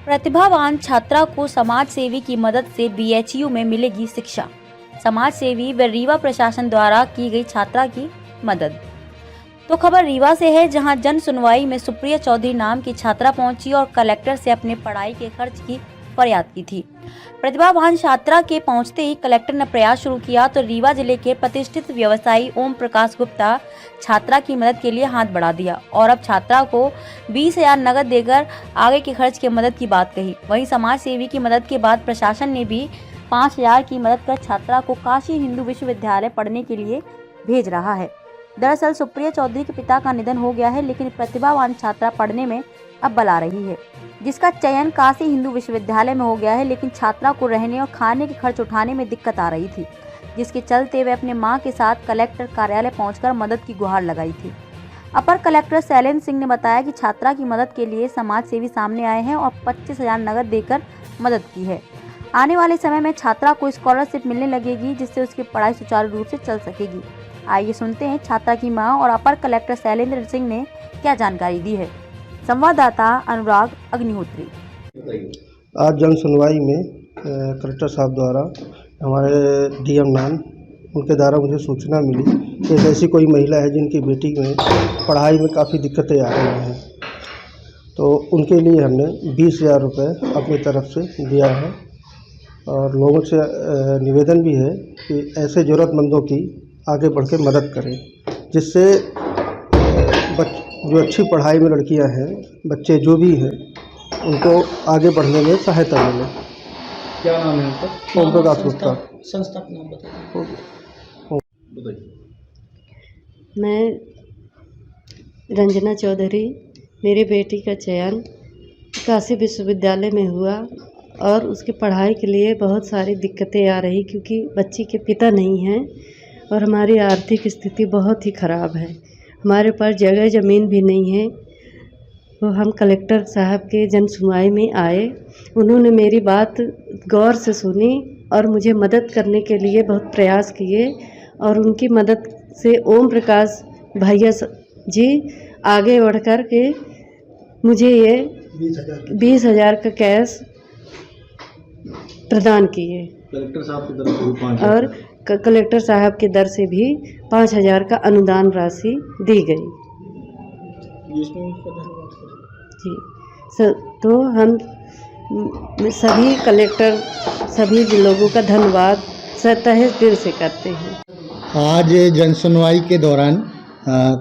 प्रतिभावान छात्रा को समाज सेवी की मदद से बीएचयू में मिलेगी शिक्षा। समाज सेवी व रीवा प्रशासन द्वारा की गई छात्रा की मदद। तो खबर रीवा से है, जहां जन सुनवाई में सुप्रिया चौधरी नाम की छात्रा पहुंची और कलेक्टर से अपने पढ़ाई के खर्च की फरियाद की थी। प्रतिभावान छात्रा के पहुंचते ही कलेक्टर ने प्रयास शुरू किया तो रीवा जिले के प्रतिष्ठित व्यवसायी ओम प्रकाश गुप्ता छात्रा की मदद के लिए हाथ बढ़ा दिया और अब छात्रा को 20,000 नगद देकर आगे के खर्च की मदद की बात कही। वहीं समाज सेवी की मदद के बाद प्रशासन ने भी 5,000 की मदद कर छात्रा को काशी हिंदू विश्वविद्यालय पढ़ने के लिए भेज रहा है। दरअसल सुप्रिया चौधरी के पिता का निधन हो गया है, लेकिन प्रतिभावान छात्रा पढ़ने में अब बला रही है, जिसका चयन काशी हिंदू विश्वविद्यालय में हो गया है। लेकिन छात्रा को रहने और खाने के खर्च उठाने में दिक्कत आ रही थी, जिसके चलते वे अपने मां के साथ कलेक्टर कार्यालय पहुंचकर मदद की गुहार लगाई थी। अपर कलेक्टर शैलेंद्र सिंह ने बताया कि छात्रा की मदद के लिए समाज सेवी सामने आए हैं और 25,000 नगद देकर मदद की है। आने वाले समय में छात्रा को स्कॉलरशिप मिलने लगेगी, जिससे उसकी पढ़ाई सुचारू रूप से चल सकेगी। आइए सुनते हैं छात्रा की मां और अपर कलेक्टर शैलेंद्र सिंह ने क्या जानकारी दी है। संवाददाता अनुराग अग्निहोत्री। आज जन सुनवाई में कलेक्टर साहब द्वारा हमारे डीएम नान उनके द्वारा मुझे सूचना मिली कि ऐसी कोई महिला है जिनकी बेटी में पढ़ाई में काफ़ी दिक्कतें आ रही हैं, तो उनके लिए हमने 20,000 रुपये अपनी तरफ से दिया है। और लोगों से निवेदन भी है कि ऐसे ज़रूरतमंदों की आगे बढ़ के मदद करें, जिससे जो अच्छी पढ़ाई में लड़कियां हैं, बच्चे जो भी हैं, उनको आगे बढ़ने में सहायता मिले। क्या नाम है उनका? ओम प्रकाश गुप्ता। संस्था का नाम बताइए। मैं रंजना चौधरी, मेरे बेटी का चयन काशी विश्वविद्यालय में हुआ और उसकी पढ़ाई के लिए बहुत सारी दिक्कतें आ रही, क्योंकि बच्ची के पिता नहीं हैं और हमारी आर्थिक स्थिति बहुत ही ख़राब है। हमारे पास जगह ज़मीन भी नहीं है। तो हम कलेक्टर साहब के जन सुनवाई में आए, उन्होंने मेरी बात गौर से सुनी और मुझे मदद करने के लिए बहुत प्रयास किए और उनकी मदद से ओम प्रकाश भैया जी आगे बढ़ कर के मुझे ये 20,000 का कैश प्रदान किए। कलेक्टर साहब की तरफ से 5,000 और कलेक्टर साहब के दर से भी 5,000 का अनुदान राशि दी गई जी। तो हम सभी कलेक्टर, सभी लोगों का धन्यवाद तहे दिल से करते हैं। आज जन सुनवाई के दौरान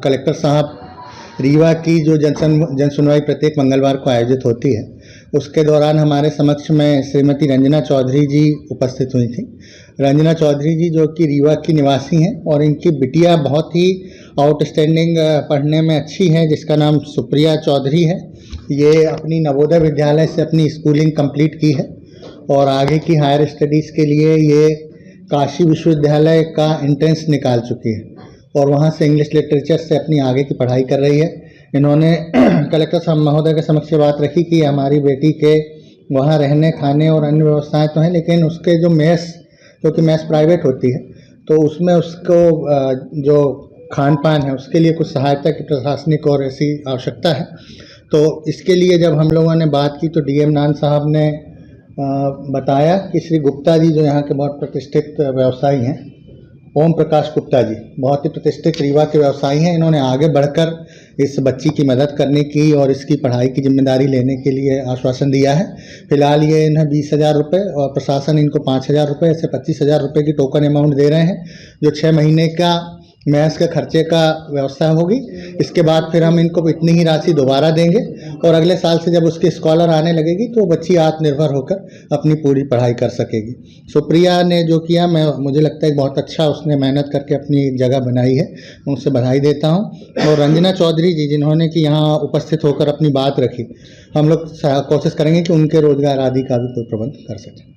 कलेक्टर साहब रीवा की जो जन सुनवाई प्रत्येक मंगलवार को आयोजित होती है, उसके दौरान हमारे समक्ष में श्रीमती रंजना चौधरी जी उपस्थित हुई थी। रंजना चौधरी जी जो कि रीवा की निवासी हैं और इनकी बिटिया बहुत ही आउटस्टैंडिंग पढ़ने में अच्छी है, जिसका नाम सुप्रिया चौधरी है। ये अपनी नवोदय विद्यालय से अपनी स्कूलिंग कंप्लीट की है और आगे की हायर स्टडीज़ के लिए ये काशी विश्वविद्यालय का एंट्रेंस निकाल चुकी है और वहाँ से इंग्लिश लिटरेचर से अपनी आगे की पढ़ाई कर रही है। इन्होंने कलेक्टर साहब महोदय के समक्ष बात रखी कि हमारी बेटी के वहाँ रहने खाने और अन्य व्यवस्थाएं तो हैं, लेकिन उसके जो मेस, क्योंकि मेस प्राइवेट होती है, तो उसमें उसको जो खान पान है उसके लिए कुछ सहायता की प्रशासनिक और ऐसी आवश्यकता है। तो इसके लिए जब हम लोगों ने बात की तो डीएम नान साहब ने बताया कि श्री गुप्ता जी जो यहाँ के बहुत प्रतिष्ठित व्यवसायी हैं, ओम प्रकाश गुप्ता जी बहुत ही प्रतिष्ठित रीवा के व्यवसायी हैं, इन्होंने आगे बढ़कर इस बच्ची की मदद करने की और इसकी पढ़ाई की जिम्मेदारी लेने के लिए आश्वासन दिया है। फिलहाल ये इन्हें 20,000 रुपये और प्रशासन इनको 5,000 रुपये, ऐसे 25,000 रुपये की टोकन अमाउंट दे रहे हैं, जो 6 महीने का महज के खर्चे का व्यवस्था होगी। इसके बाद फिर हम इनको इतनी ही राशि दोबारा देंगे और अगले साल से जब उसकी स्कॉलर आने लगेगी तो बच्ची आत्मनिर्भर होकर अपनी पूरी पढ़ाई कर सकेगी। सुप्रिया ने जो किया, मुझे लगता है बहुत अच्छा उसने मेहनत करके अपनी जगह बनाई है, उनसे बधाई देता हूं। और रंजना चौधरी जी जिन्होंने कि यहाँ उपस्थित होकर अपनी बात रखी, हम लोग कोशिश करेंगे कि उनके रोजगार आदि का भी कोई प्रबंध कर सकें।